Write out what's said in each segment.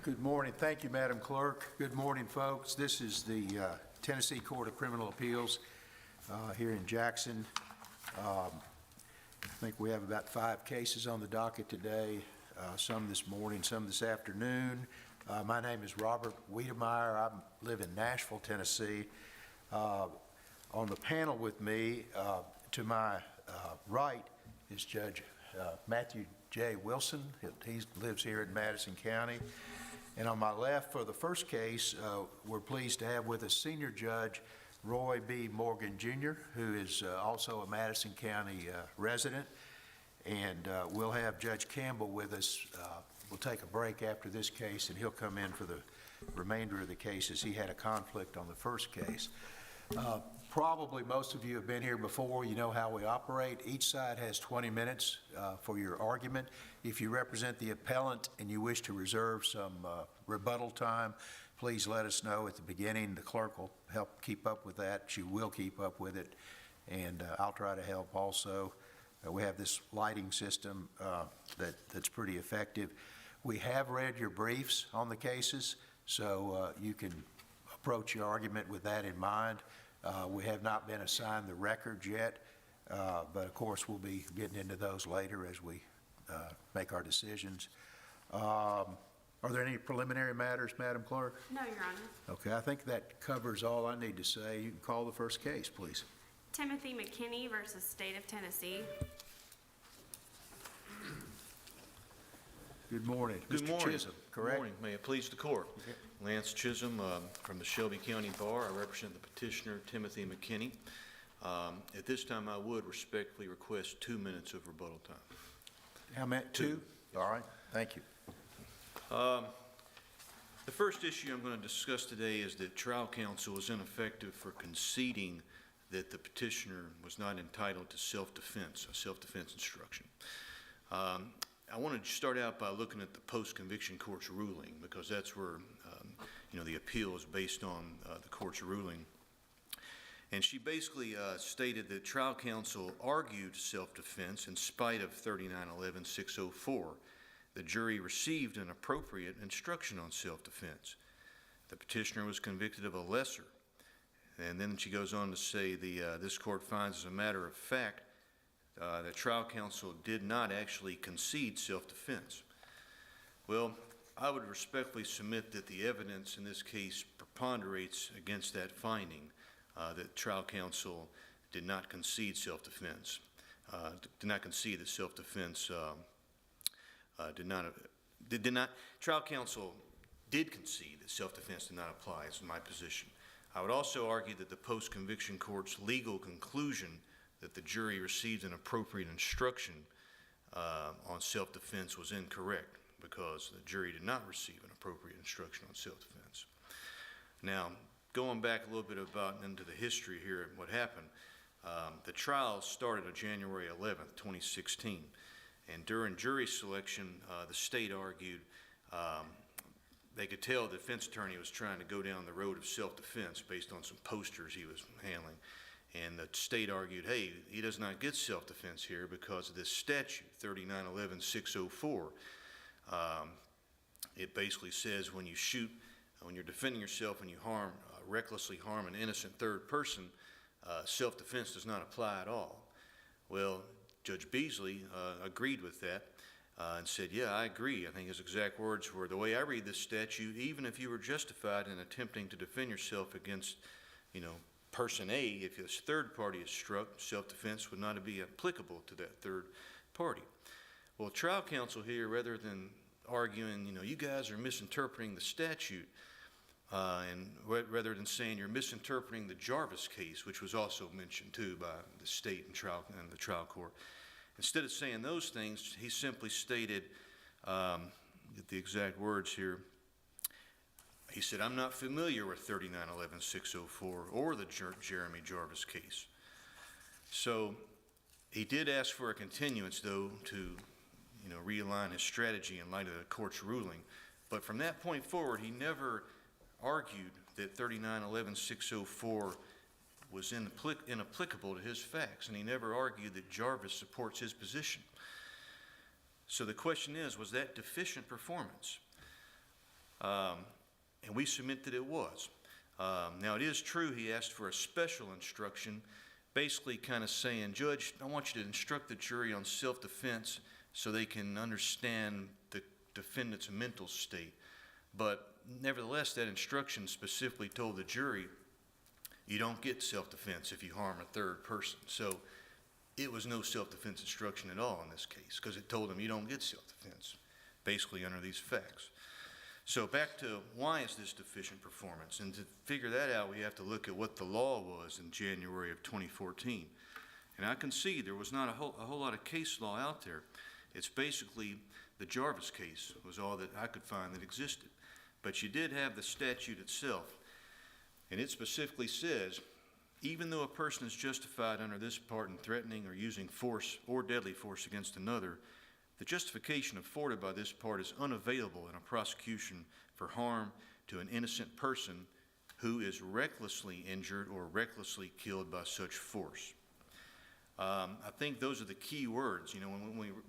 Good morning. Thank you, Madam Clerk. Good morning, folks. This is the Tennessee Court of Criminal Appeals here in Jackson. I think we have about 5 cases on the docket today, some this morning, some this afternoon. My name is Robert Wiedemeyer. I live in Nashville, Tennessee. On the panel with me, to my right, is Judge Matthew J. Wilson. He lives here in Madison County. And on my left, for the first case, we're pleased to have with us Senior Judge Roy B. Morgan, Jr., who is also a Madison County resident. And we'll have Judge Campbell with us. We'll take a break after this case, and he'll come in for the remainder of the cases. He had a conflict on the first case. Probably most of you have been here before. You know how we operate. Each side has 20 minutes for your argument. If you represent the appellant and you wish to reserve some rebuttal time, please let us know at the beginning. The clerk will help keep up with that. She will keep up with it, and I'll try to help also. We have this lighting system that's pretty effective. We have read your briefs on the cases, so you can approach your argument with that in mind. We have not been assigned the records yet, but of course we'll be getting into those later as we make our decisions. Are there any preliminary matters, Madam Clerk? No, Your Honor. Okay, I think that covers all I need to say. You can call the first case, please. Timothy McKinney versus State of Tennessee. Good morning. Good Mr. morning. Chisholm, correct? Good morning. May it please the court. Okay. Lance Chisholm from the Shelby County Bar. I represent the petitioner, Timothy McKinney. At this time, I would respectfully request 2 minutes of rebuttal time. How many? 2? All right. Thank you. The first issue I'm going to discuss today is that trial counsel was ineffective for conceding that the petitioner was not entitled to self-defense, a self-defense instruction. I want to start out by looking at the post-conviction court's ruling, because that's where the appeal is based on the court's ruling. And she basically stated that trial counsel argued self-defense in spite of 3911-604. The jury received an appropriate instruction on self-defense. The petitioner was convicted of a lesser. And then she goes on to say this court finds as a matter of fact that trial counsel did not actually concede self-defense. Well, I would respectfully submit that the evidence in this case preponderates against that finding, that trial counsel did not concede self-defense, did not concede that self-defense trial counsel did concede that self-defense did not apply, is my position. I would also argue that the post-conviction court's legal conclusion that the jury received an appropriate instruction on self-defense was incorrect, because the jury did not receive an appropriate instruction on self-defense. Now, going back a little bit into the history here and what happened, the trial started on January 11th, 2016, and during jury selection, the state argued they could tell the defense attorney was trying to go down the road of self-defense based on some posters he was handling. And the state argued, hey, he does not get self-defense here because of this statute, 3911-604. It basically says when you shoot, when you're defending yourself and you recklessly harm an innocent third person, self-defense does not apply at all. Well, Judge Beasley agreed with that and said, yeah, I agree. I think his exact words were, the way I read this statute, even if you were justified in attempting to defend yourself against, person A, if this third party is struck, self-defense would not be applicable to that third party. Well, trial counsel here, rather than arguing, you guys are misinterpreting the statute, and rather than saying you're misinterpreting the Jarvis case, which was also mentioned too by the state and the trial court, instead of saying those things, he simply stated, get the exact words here, he said, I'm not familiar with 3911-604 or the Jeremy Jarvis case. So he did ask for a continuance, though, to realign his strategy in light of the court's ruling. But from that point forward, he never argued that 3911-604 was inapplicable to his facts, and he never argued that Jarvis supports his position. So the question is, was that deficient performance? And we submit that it was. Now, it is true he asked for a special instruction, basically kind of saying, Judge, I want you to instruct the jury on self-defense so they can understand the defendant's mental state. But nevertheless, that instruction specifically told the jury, you don't get self-defense if you harm a third person. So it was no self-defense instruction at all in this case, because it told them you don't get self-defense, basically under these facts. So back to why is this deficient performance? And to figure that out, we have to look at what the law was in January of 2014. And I can see there was not a whole lot of case law out there. It's basically the Jarvis case was all that I could find that existed. But you did have the statute itself, and it specifically says, even though a person is justified under this part in threatening or using force or deadly force against another, the justification afforded by this part is unavailable in a prosecution for harm to an innocent person who is recklessly injured or recklessly killed by such force. I think those are the key words. You know,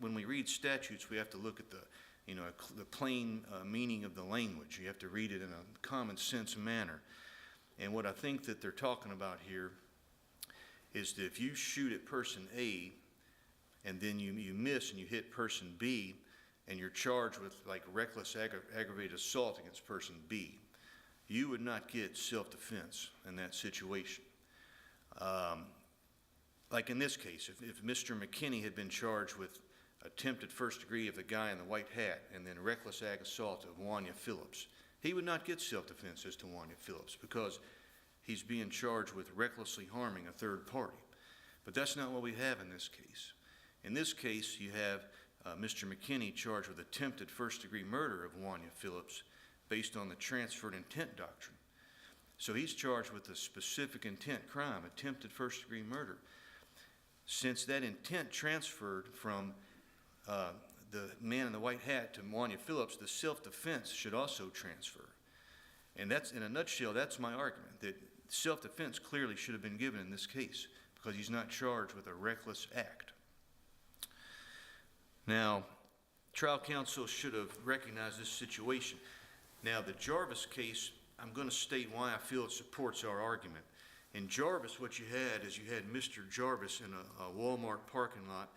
when we read statutes, we have to look at the plain meaning of the language. You have to read it in a common sense manner. And what I think that they're talking about here is that if you shoot at person A and then you miss and you hit person B and you're charged with like reckless aggravated assault against person B, you would not get self-defense in that situation. Like in this case, if Mr. McKinney had been charged with attempted first degree of the guy in the white hat and then reckless ag assault of Wanya Phillips, he would not get self-defense as to Wanya Phillips because he's being charged with recklessly harming a third party. But that's not what we have in this case. In this case, you have Mr. McKinney charged with attempted first degree murder of Wanya Phillips based on the transferred intent doctrine. So he's charged with a specific intent crime, attempted first degree murder. Since that intent transferred from the man in the white hat to Wanya Phillips, the self-defense should also transfer. And that's, in a nutshell, that's my argument, that self-defense clearly should have been given in this case because he's not charged with a reckless act. Now, trial counsel should have recognized this situation. Now, the Jarvis case, I'm going to state why I feel it supports our argument. In Jarvis, what you had is you had Mr. Jarvis in a Walmart parking lot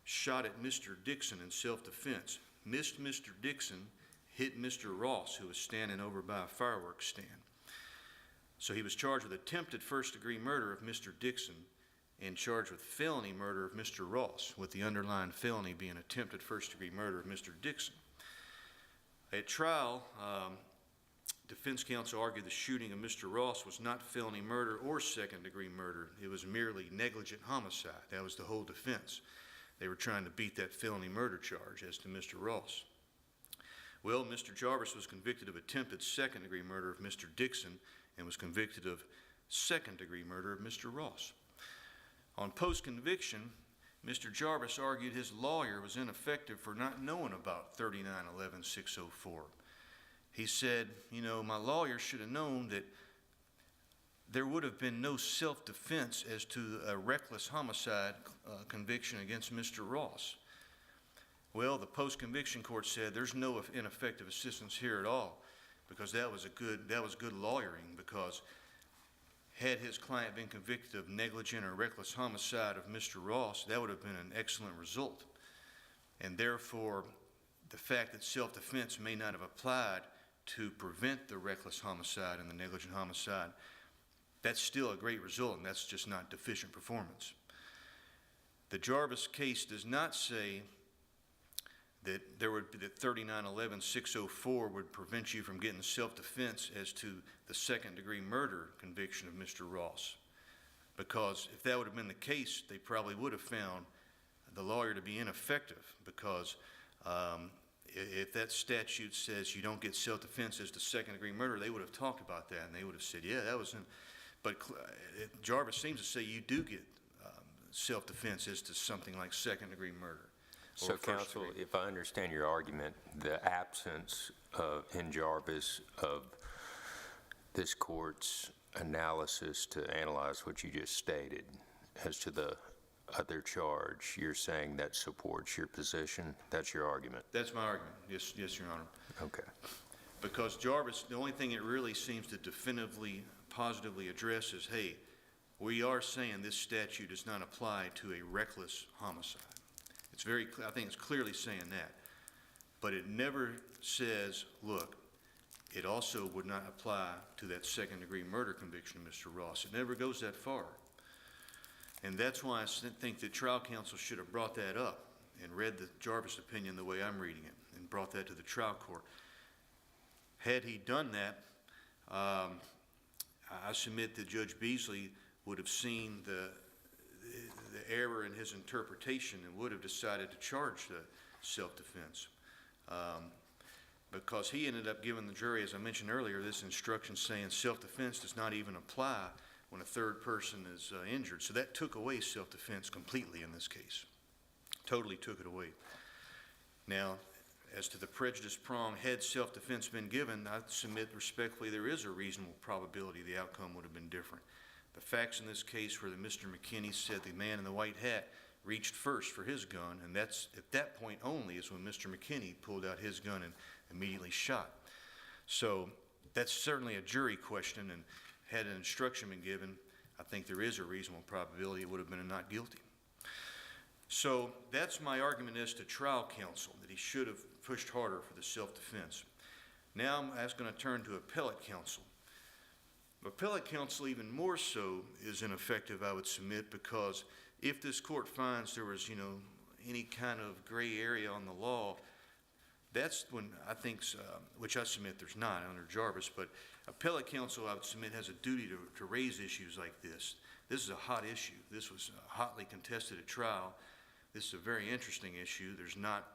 shot at Mr. Dixon in self-defense, missed Mr. Dixon, hit Mr. Ross, who was standing over by a fireworks stand. So he was charged with attempted first-degree murder of Mr. Dixon and charged with felony murder of Mr. Ross, with the underlying felony being attempted first-degree murder of Mr. Dixon. At trial, defense counsel argued the shooting of Mr. Ross was not felony murder or second-degree murder. It was merely negligent homicide. That was the whole defense. They were trying to beat that felony murder charge as to Mr. Ross. Well, Mr. Jarvis was convicted of attempted second-degree murder of Mr. Dixon and was convicted of second-degree murder of Mr. Ross. On post-conviction, Mr. Jarvis argued his lawyer was ineffective for not knowing about 3911-604. He said, you know, my lawyer should have known that there would have been no self-defense as to a reckless homicide conviction against Mr. Ross. Well, the post-conviction court said there's no ineffective assistance here at all because that was good lawyering, because had his client been convicted of negligent or reckless homicide of Mr. Ross, that would have been an excellent result. And therefore, the fact that self-defense may not have applied to prevent the reckless homicide and the negligent homicide, that's still a great result, and that's just not deficient performance. The Jarvis case does not say that that 3911-604 would prevent you from getting self-defense as to the second-degree murder conviction of Mr. Ross, because if that would have been the case, they probably would have found the lawyer to be ineffective, because if that statute says you don't get self-defense as to second-degree murder, they would have talked about that, and they would have said, yeah, that was in. But Jarvis seems to say you do get self-defense as to something like second-degree murder. So, counsel, if I understand your argument, the absence in Jarvis of this court's analysis to analyze what you just stated as to the other charge, you're saying that supports your position? That's your argument? That's my argument, yes, Your Honor. Okay. Because Jarvis, the only thing it really seems to definitively, positively address is, hey, we are saying this statute does not apply to a reckless homicide. It's very, I think it's clearly saying that. But it never says, look, it also would not apply to that second-degree murder conviction of Mr. Ross. It never goes that far. And that's why I think that trial counsel should have brought that up and read the Jarvis opinion the way I'm reading it and brought that to the trial court. Had he done that, I submit that Judge Beasley would have seen the error in his interpretation and would have decided to charge the self-defense. Because he ended up giving the jury, as I mentioned earlier, this instruction saying self-defense does not even apply when a third person is injured. So that took away self-defense completely in this case. Totally took it away. Now, as to the prejudice prong, had self-defense been given, I submit respectfully there is a reasonable probability the outcome would have been different. The facts in this case where Mr. McKinney said the man in the white hat reached first for his gun, and that's at that point only is when Mr. McKinney pulled out his gun and immediately shot. So that's certainly a jury question, and had an instruction been given, I think there is a reasonable probability it would have been a not guilty. So that's my argument as to trial counsel, that he should have pushed harder for the self-defense. Now I'm going to turn to appellate counsel. Appellate counsel even more so is ineffective, I would submit, because if this court finds there was, any kind of gray area on the law, that's when I think, which I submit there's not under Jarvis, but appellate counsel, I would submit, has a duty to raise issues like this. This is a hot issue. This was hotly contested at trial. This is a very interesting issue. There's not,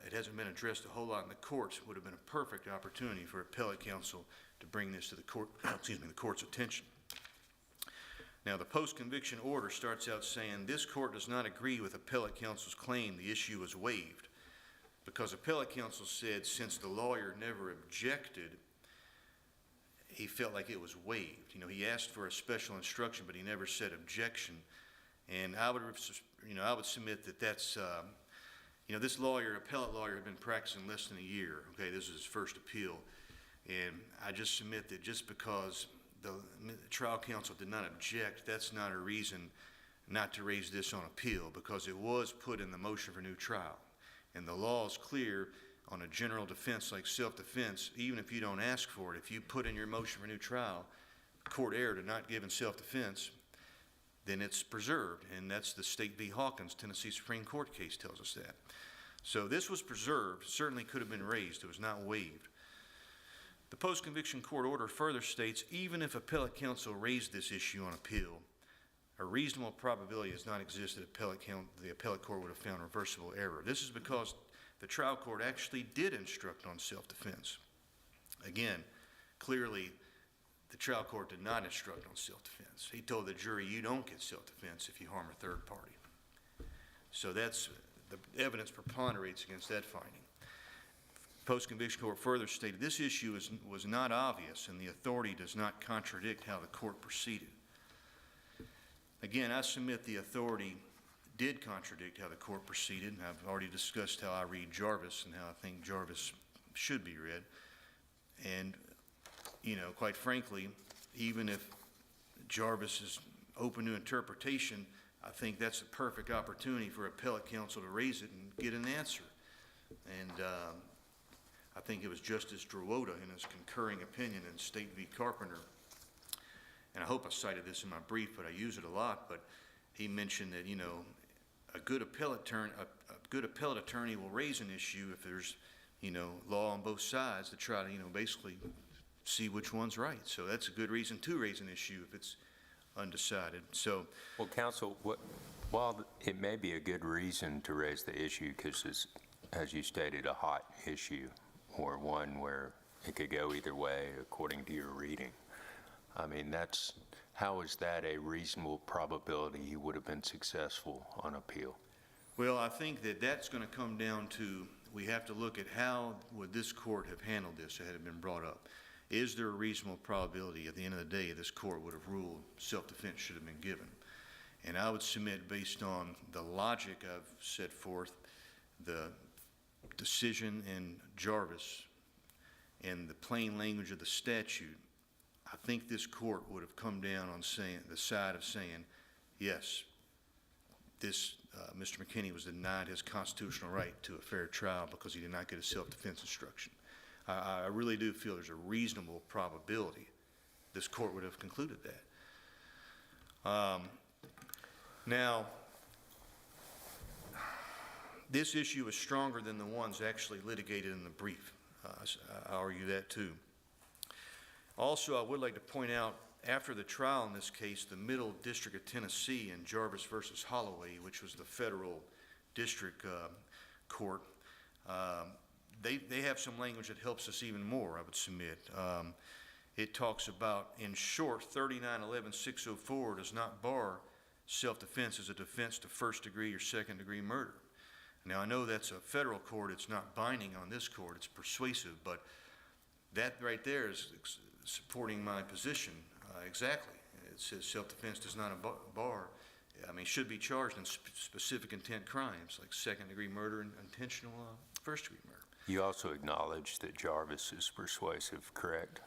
it hasn't been addressed a whole lot in the courts. It would have been a perfect opportunity for appellate counsel to bring this to the court, the court's attention. Now, the post-conviction order starts out saying, this court does not agree with appellate counsel's claim the issue was waived, because appellate counsel said since the lawyer never objected, he felt like it was waived. He asked for a special instruction, but he never said objection. And I would submit that that's, this lawyer, appellate lawyer, had been practicing less than a year. Okay, this is his first appeal. And I just submit that just because the trial counsel did not object, that's not a reason not to raise this on appeal, because it was put in the motion for new trial. And the law is clear on a general defense like self-defense, even if you don't ask for it, if you put in your motion for new trial, court error to not give in self-defense, then it's preserved. And that's the State v. Hawkins, Tennessee Supreme Court case tells us that. So this was preserved, certainly could have been raised. It was not waived. The post-conviction court order further states, even if appellate counsel raised this issue on appeal, a reasonable probability does not exist that the appellate court would have found reversible error. This is because the trial court actually did instruct on self-defense. Again, clearly, the trial court did not instruct on self-defense. He told the jury, you don't get self-defense if you harm a third party. So that's, the evidence preponderates against that finding. Post-conviction court further stated, this issue was not obvious and the authority does not contradict how the court proceeded. Again, I submit the authority did contradict how the court proceeded. And I've already discussed how I read Jarvis and how I think Jarvis should be read. And, quite frankly, even if Jarvis is open to interpretation, I think that's a perfect opportunity for appellate counsel to raise it and get an answer. And I think it was Justice Drewota in his concurring opinion in State v. Carpenter, and I hope I cited this in my brief, but I use it a lot, but he mentioned that, a good appellate attorney will raise an issue if there's, law on both sides to try to, basically see which one's right. So that's a good reason to raise an issue if it's undecided. So, well, counsel, while it may be a good reason to raise the issue, because it's, as you stated, a hot issue, or one where it could go either way according to your reading. I mean, how is that a reasonable probability he would have been successful on appeal? Well, I think that that's going to come down to, we have to look at how would this court have handled this had it been brought up. Is there a reasonable probability at the end of the day this court would have ruled self-defense should have been given? And I would submit, based on the logic I've set forth, the decision in Jarvis and the plain language of the statute, I think this court would have come down on the side of saying, yes, this Mr. McKinney was denied his constitutional right to a fair trial because he did not get a self-defense instruction. I really do feel there's a reasonable probability this court would have concluded that. Now, this issue is stronger than the ones actually litigated in the brief. I argue that too. Also, I would like to point out, after the trial in this case, the Middle District of Tennessee in Jarvis versus Holloway, which was the federal district court, they have some language that helps us even more, I would submit. It talks about, in short, 3911-604 does not bar self-defense as a defense to first-degree or second-degree murder. Now, I know that's a federal court. It's not binding on this court. It's persuasive, but that right there is supporting my position exactly. It says self-defense does not bar. I mean, should be charged in specific intent crimes like second-degree murder and intentional first-degree murder. You also acknowledge that Jarvis is persuasive, correct?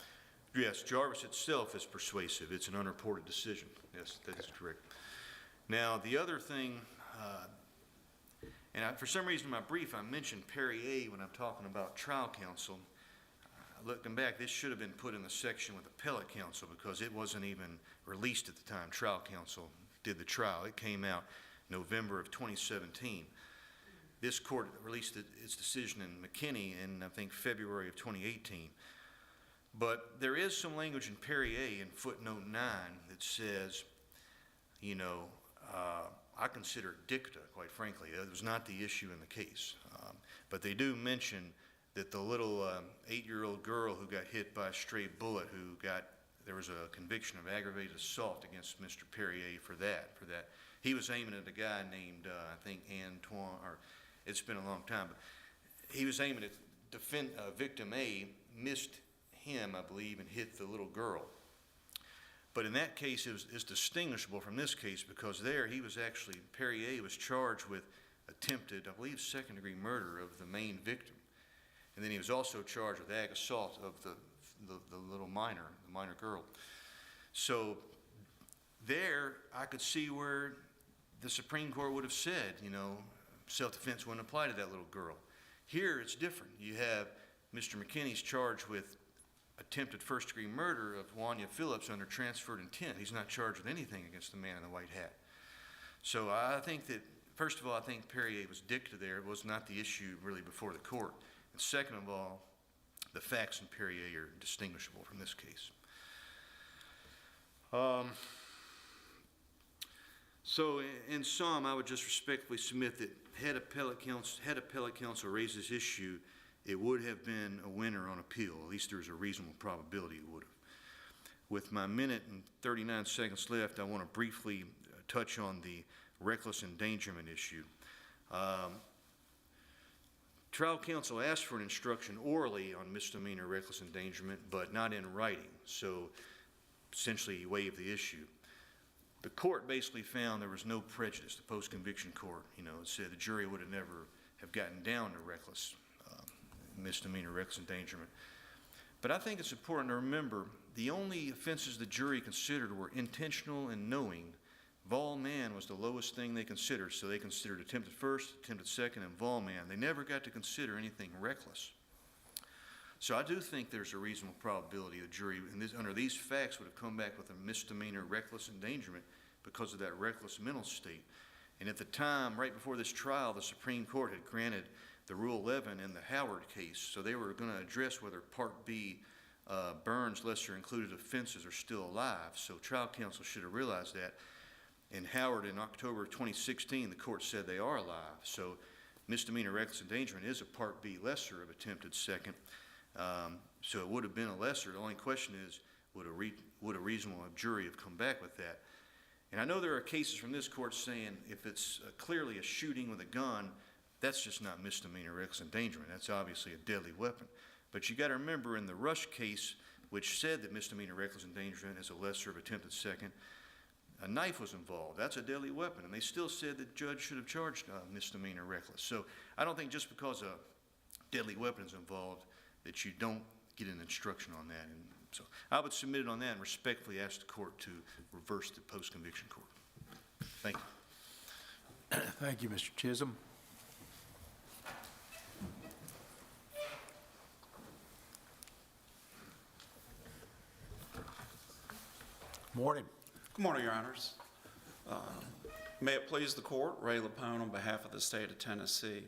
Yes, Jarvis itself is persuasive. It's an unreported decision. Yes, that is correct. Now, the other thing, for some reason in my brief I mentioned Perrier when I'm talking about trial counsel. Looking back, this should have been put in the section with appellate counsel because it wasn't even released at the time trial counsel did the trial. It came out November of 2017. This court released its decision in McKinney in, I think, February of 2018. But there is some language in Perrier in footnote 9 that says, you know, I consider it dicta, quite frankly. It was not the issue in the case. But they do mention that the little 8-year-old girl who got hit by a stray bullet, there was a conviction of aggravated assault against Mr. Perrier for that. He was aiming at a guy named, I think, Antoine, or it's been a long time, but he was aiming at victim A, missed him, I believe, and hit the little girl. But in that case, it's distinguishable from this case because Perrier was charged with attempted, I believe, second-degree murder of the main victim. And then he was also charged with ag assault of the little minor girl. So there, I could see where the Supreme Court would have said, you know, self-defense wouldn't apply to that little girl. Here, it's different. You have Mr. McKinney's charged with attempted first-degree murder of Wanya Phillips under transferred intent. He's not charged with anything against the man in the white hat. So I think that, first of all, I think Perrier was dicta there. It was not the issue really before the court. And second of all, the facts in Perrier are distinguishable from this case. So in sum, I would just respectfully submit that had appellate counsel raised this issue, it would have been a winner on appeal. At least there's a reasonable probability it would have. With my minute and 39 seconds left, I want to briefly touch on the reckless endangerment issue. Trial counsel asked for an instruction orally on misdemeanor reckless endangerment, but not in writing. So essentially, he waived the issue. The court basically found there was no prejudice. The post-conviction court, you know, said the jury would have never have gotten down to misdemeanor reckless endangerment. But I think it's important to remember the only offenses the jury considered were intentional and knowing. Vol man was the lowest thing they considered, so they considered attempted first, attempted second, and vol man. They never got to consider anything reckless. So I do think there's a reasonable probability the jury, under these facts, would have come back with a misdemeanor reckless endangerment because of that reckless mental state. And at the time, right before this trial, the Supreme Court had granted the Rule 11 in the Howard case, so they were going to address whether Part B Burns lesser included offenses are still alive. So trial counsel should have realized that. In Howard in October of 2016, the court said they are alive. So misdemeanor reckless endangerment is a Part B lesser of attempted second. So it would have been a lesser. The only question is, would a reasonable jury have come back with that? And I know there are cases from this court saying if it's clearly a shooting with a gun, that's just not misdemeanor reckless endangerment. That's obviously a deadly weapon. But you got to remember in the Rush case, which said that misdemeanor reckless endangerment is a lesser of attempted second, a knife was involved. That's a deadly weapon. And they still said the judge should have charged misdemeanor reckless. So I don't think just because a deadly weapon is involved that you don't get an instruction on that. And so I would submit it on that and respectfully ask the court to reverse the post-conviction court. Thank you. Thank you, Mr. Chisholm. Morning. Good morning, Your Honors. May it please the court, Ray Lapone on behalf of the state of Tennessee.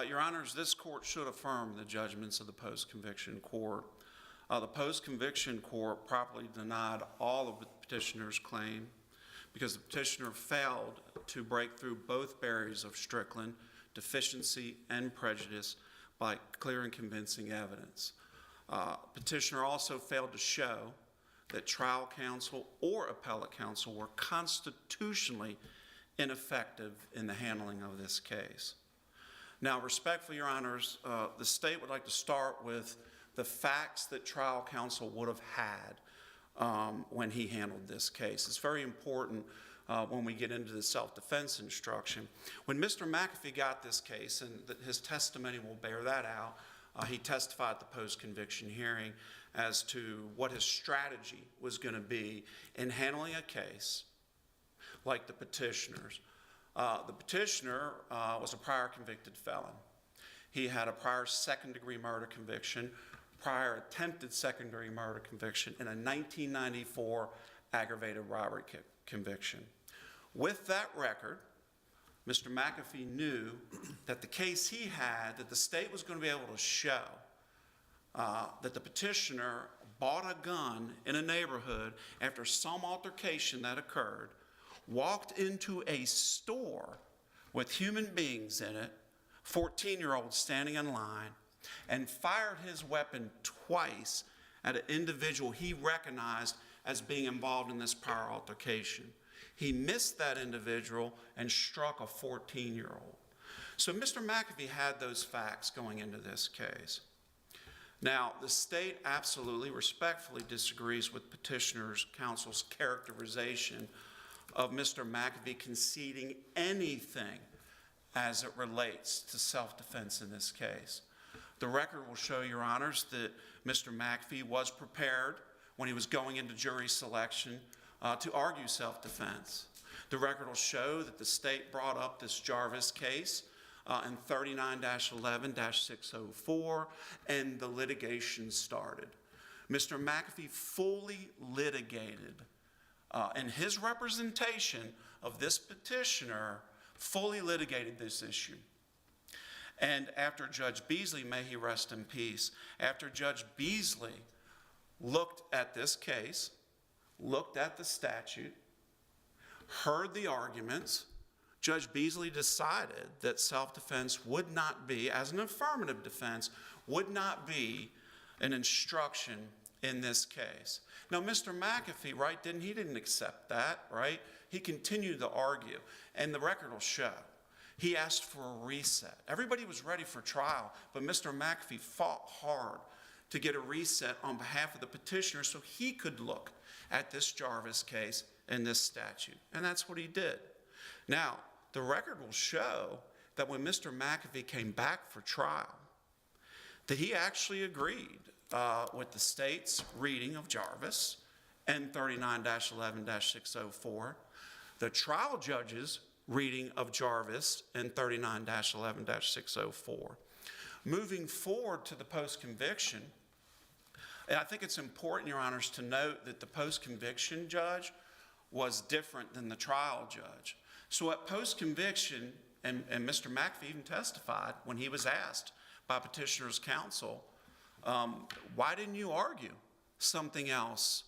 Your Honors, this court should affirm the judgments of the post-conviction court. The post-conviction court properly denied all of the petitioner's claim because the petitioner failed to break through both barriers of Strickland, deficiency and prejudice by clear and convincing evidence. Petitioner also failed to show that trial counsel or appellate counsel were constitutionally ineffective in the handling of this case. Now, respectfully, Your Honors, the state would like to start with the facts that trial counsel would have had when he handled this case. It's very important when we get into the self-defense instruction. When Mr. McAfee got this case, and his testimony will bear that out, he testified at the post-conviction hearing as to what his strategy was going to be in handling a case like the petitioner's. The petitioner was a prior convicted felon. He had a prior second-degree murder conviction, prior attempted second-degree murder conviction, and a 1994 aggravated robbery conviction. With that record, Mr. McAfee knew that the case he had, that the state was going to be able to show that the petitioner bought a gun in a neighborhood after some altercation that occurred, walked into a store with human beings in it, 14-year-olds standing in line, and fired his weapon twice at an individual he recognized as being involved in this prior altercation. He missed that individual and struck a 14-year-old. So Mr. McAfee had those facts going into this case. Now, the state absolutely, respectfully disagrees with petitioner's counsel's characterization of Mr. McAfee conceding anything as it relates to self-defense in this case. The record will show, Your Honors, that Mr. McAfee was prepared when he was going into jury selection to argue self-defense. The record will show that the state brought up this Jarvis case in 39-11-604, and the litigation started. Mr. McAfee fully litigated, and his representation of this petitioner fully litigated this issue. And after Judge Beasley, may he rest in peace, after Judge Beasley looked at this case, looked at the statute, heard the arguments, Judge Beasley decided that self-defense would not be, as an affirmative defense, would not be an instruction in this case. Now, Mr. McAfee, right, he didn't accept that, right? He continued to argue, and the record will show. He asked for a reset. Everybody was ready for trial, but Mr. McAfee fought hard to get a reset on behalf of the petitioner so he could look at this Jarvis case and this statute, and that's what he did. Now, the record will show that when Mr. McAfee came back for trial, that he actually agreed with the state's reading of Jarvis and 39-11-604, the trial judge's reading of Jarvis and 39-11-604. Moving forward to the post-conviction, and I think it's important, Your Honors, to note that the post-conviction judge was different than the trial judge. So at post-conviction, and Mr. McAfee even testified when he was asked by petitioner's counsel, why didn't you argue something else?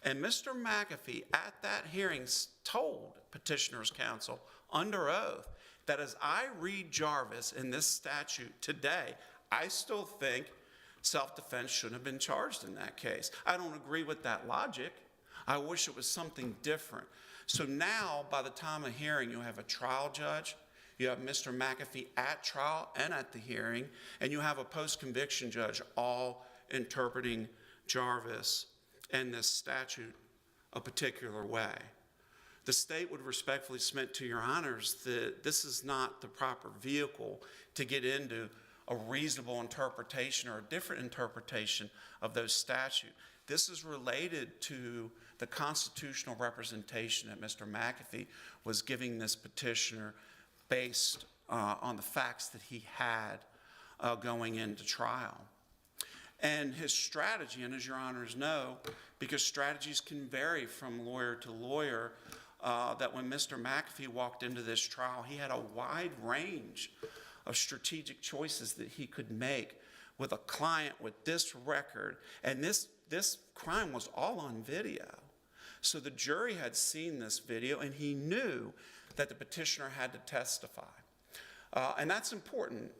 And Mr. McAfee at that hearing told petitioner's counsel under oath that as I read Jarvis in this statute today, I still think self-defense shouldn't have been charged in that case. I don't agree with that logic. I wish it was something different. So now, by the time of hearing, you have a trial judge, you have Mr. McAfee at trial and at the hearing, and you have a post-conviction judge all interpreting Jarvis and this statute a particular way. The state would respectfully submit to Your Honors that this is not the proper vehicle to get into a reasonable interpretation or a different interpretation of those statutes. This is related to the constitutional representation that Mr. McAfee was giving this petitioner based on the facts that he had going into trial. And his strategy, and as your honors know, because strategies can vary from lawyer to lawyer, that when Mr. McAfee walked into this trial, he had a wide range of strategic choices that he could make with a client with this record. And this crime was all on video. So the jury had seen this video, and he knew that the petitioner had to testify. And that's important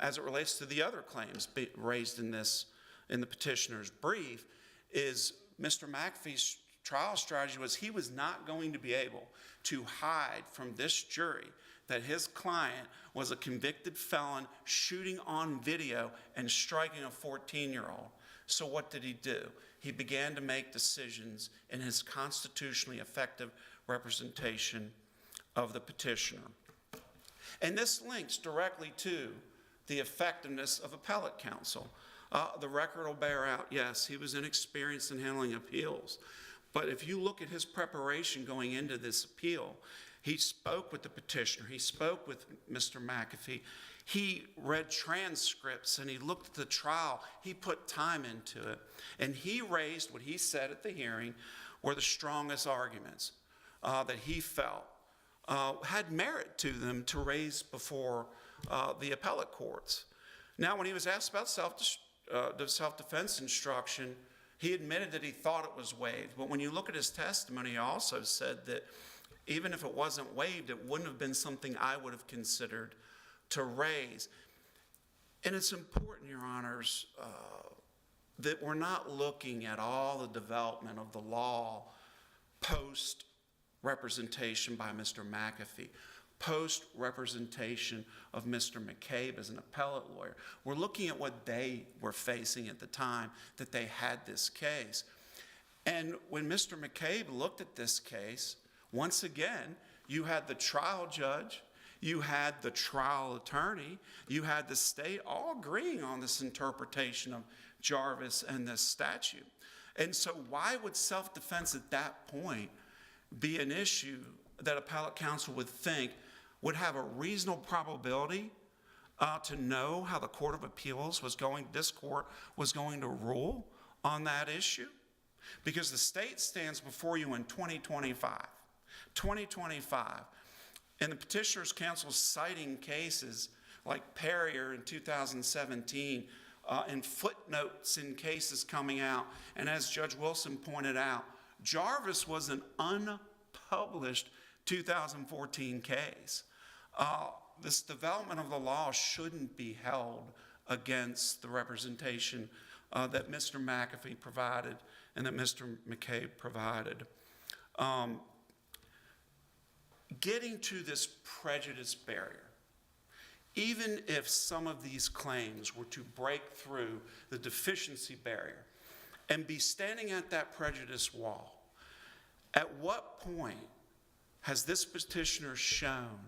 as it relates to the other claims raised in the petitioner's brief, is Mr. McAfee's trial strategy was he was not going to be able to hide from this jury that his client was a convicted felon shooting on video and striking a 14-year-old. So what did he do? He began to make decisions in his constitutionally effective representation of the petitioner. And this links directly to the effectiveness of appellate counsel. The record will bear out, yes, he was inexperienced in handling appeals. But if you look at his preparation going into this appeal, he spoke with the petitioner, he spoke with Mr. McAfee, he read transcripts and he looked at the trial, he put time into it, and he raised what he said at the hearing were the strongest arguments that he felt had merit to them to raise before the appellate courts. Now, when he was asked about the self-defense instruction, he admitted that he thought it was waived. But when you look at his testimony, he also said that even if it wasn't waived, it wouldn't have been something I would have considered to raise. And it's important, Your Honors, that we're not looking at all the development of the law post-representation by Mr. McAfee, post-representation of Mr. McCabe as an appellate lawyer. We're looking at what they were facing at the time that they had this case. And when Mr. McCabe looked at this case, once again, you had the trial judge, you had the trial attorney, you had the state all agreeing on this interpretation of Jarvis and this statute. And so why would self-defense at that point be an issue that appellate counsel would think would have a reasonable probability to know how the Court of Appeals this court was going to rule on that issue? Because the state stands before you in 2025, and the petitioner's counsel citing cases like Perrier in 2017 and footnotes in cases coming out. And as Judge Wilson pointed out, Jarvis was an unpublished 2014 case. This development of the law shouldn't be held against the representation that Mr. McAfee provided and that Mr. McCabe provided. Getting to this prejudice barrier, even if some of these claims were to break through the deficiency barrier and be standing at that prejudice wall, at what point has this petitioner shown,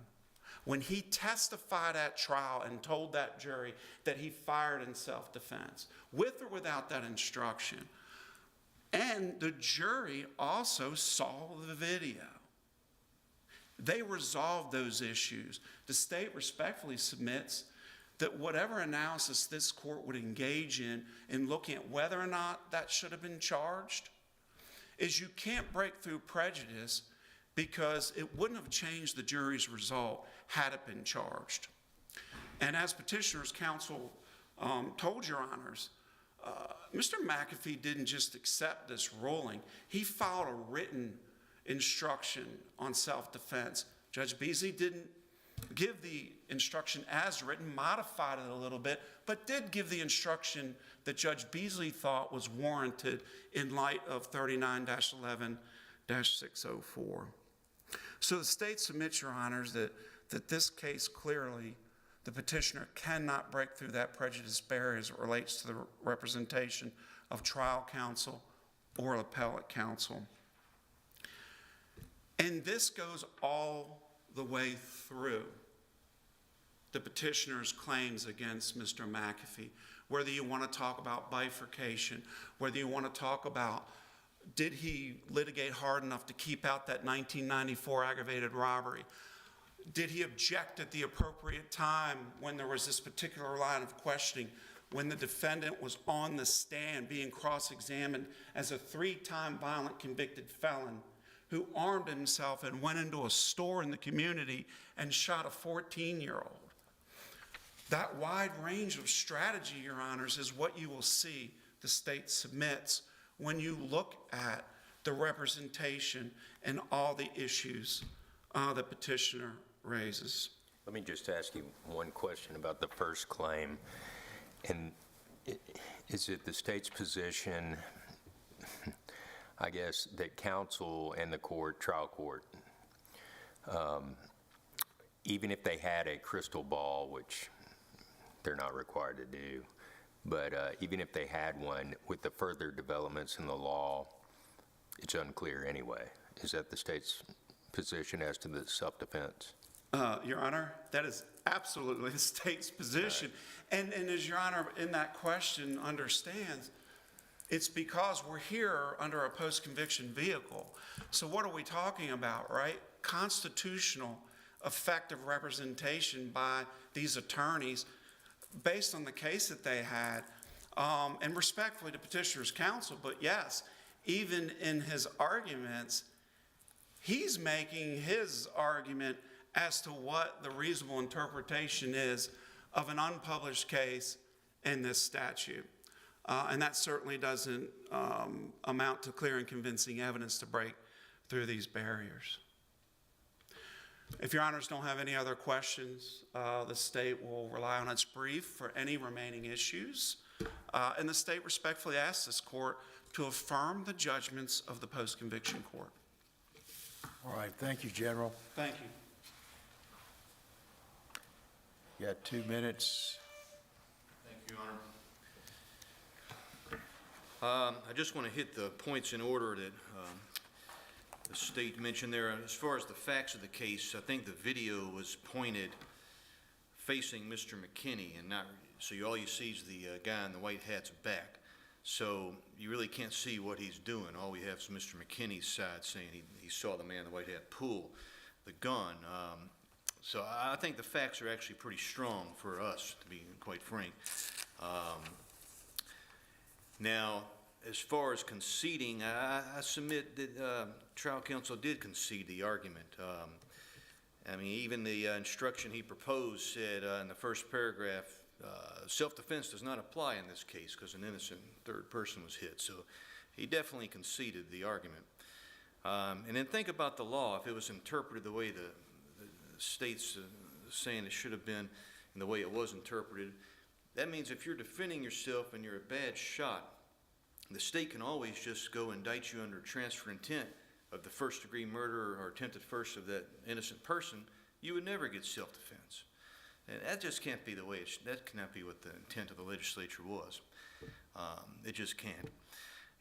when he testified at trial and told that jury that he fired in self-defense, with or without that instruction, and the jury also saw the video? They resolved those issues. The state respectfully submits that whatever analysis this court would engage in looking at whether or not that should have been charged, is you can't break through prejudice because it wouldn't have changed the jury's result had it been charged. And as petitioner's counsel told Your Honors, Mr. McAfee didn't just accept this ruling. He filed a written instruction on self-defense. Judge Beasley didn't give the instruction as written, modified it a little bit, but did give the instruction that Judge Beasley thought was warranted in light of 39-11-604. So the state submits, Your Honors, that this case clearly, the petitioner cannot break through that prejudice barrier as it relates to the representation of trial counsel or appellate counsel. And this goes all the way through the petitioner's claims against Mr. McAfee, whether you want to talk about bifurcation, whether you want to talk about did he litigate hard enough to keep out that 1994 aggravated robbery? Did he object at the appropriate time when there was this particular line of questioning, when the defendant was on the stand being cross-examined as a 3-time violent convicted felon who armed himself and went into a store in the community and shot a 14-year-old? That wide range of strategy, Your Honors, is what you will see the state submits when you look at the representation and all the issues the petitioner raises. Let me just ask you one question about the first claim. And is it the state's position, I guess, that counsel and the trial court, even if they had a crystal ball, which they're not required to do, but even if they had one, with the further developments in the law, it's unclear anyway. Is that the state's position as to the self-defense? Your Honor, that is absolutely the state's position. And as Your Honor in that question understands, it's because we're here under a post-conviction vehicle. So what are we talking about, right? Constitutional, effective representation by these attorneys based on the case that they had, and respectfully to petitioner's counsel, but yes, even in his arguments, he's making his argument as to what the reasonable interpretation is of an unpublished case in this statute. And that certainly doesn't amount to clear and convincing evidence to break through these barriers. If Your Honors don't have any other questions, the state will rely on its brief for any remaining issues. And the state respectfully asks this court to affirm the judgments of the post-conviction court. All right, thank you, General. Thank you. You got 2 minutes. Thank you, Your Honor. I just want to hit the points in order that the state mentioned there. As far as the facts of the case, I think the video was pointed facing Mr. McKinney, and not so all you see is the guy in the white hat's back. So you really can't see what he's doing. All we have is Mr. McKinney's side saying he saw the man in the white hat pull the gun. So I think the facts are actually pretty strong for us, to be quite frank. Now, as far as conceding, I submit that trial counsel did concede the argument. I mean, even the instruction he proposed said in the first paragraph, self-defense does not apply in this case because an innocent third person was hit. So he definitely conceded the argument. And then think about the law. If it was interpreted the way the state's saying it should have been and the way it was interpreted, that means if you're defending yourself and you're a bad shot, the state can always just go indict you under transfer intent of the first-degree murder or attempted first of that innocent person. You would never get self-defense. And that just can't be the way that cannot be what the intent of the legislature was. It just can't.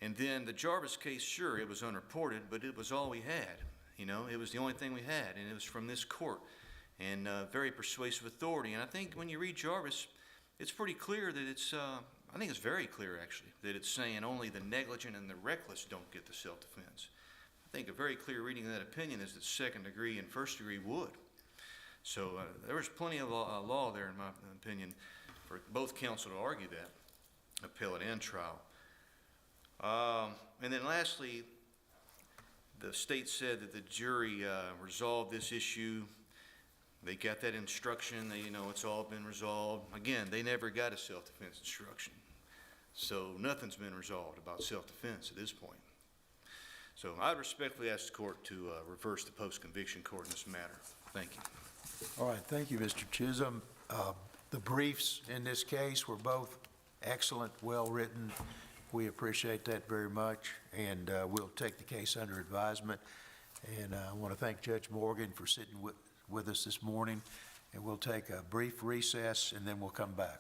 And then the Jarvis case, sure, it was unreported, but it was all we had. You know, it was the only thing we had, and it was from this court, and very persuasive authority. And I think when you read Jarvis, it's pretty clear that it's, I think it's very clear, actually, that it's saying only the negligent and the reckless don't get the self-defense. I think a very clear reading of that opinion is that second degree and first degree would. So there was plenty of law there, in my opinion, for both counsel to argue that, appellate and trial. And then lastly, the state said that the jury resolved this issue. They got that instruction. They, it's all been resolved. Again, they never got a self-defense instruction. So nothing's been resolved about self-defense at this point. So I respectfully ask the court to reverse the post-conviction court in this matter. Thank you. All right, thank you, Mr. Chisholm. The briefs in this case were both excellent, well-written. We appreciate that very much, and we'll take the case under advisement. And I want to thank Judge Morgan for sitting with us this morning, and we'll take a brief recess, and then we'll come back.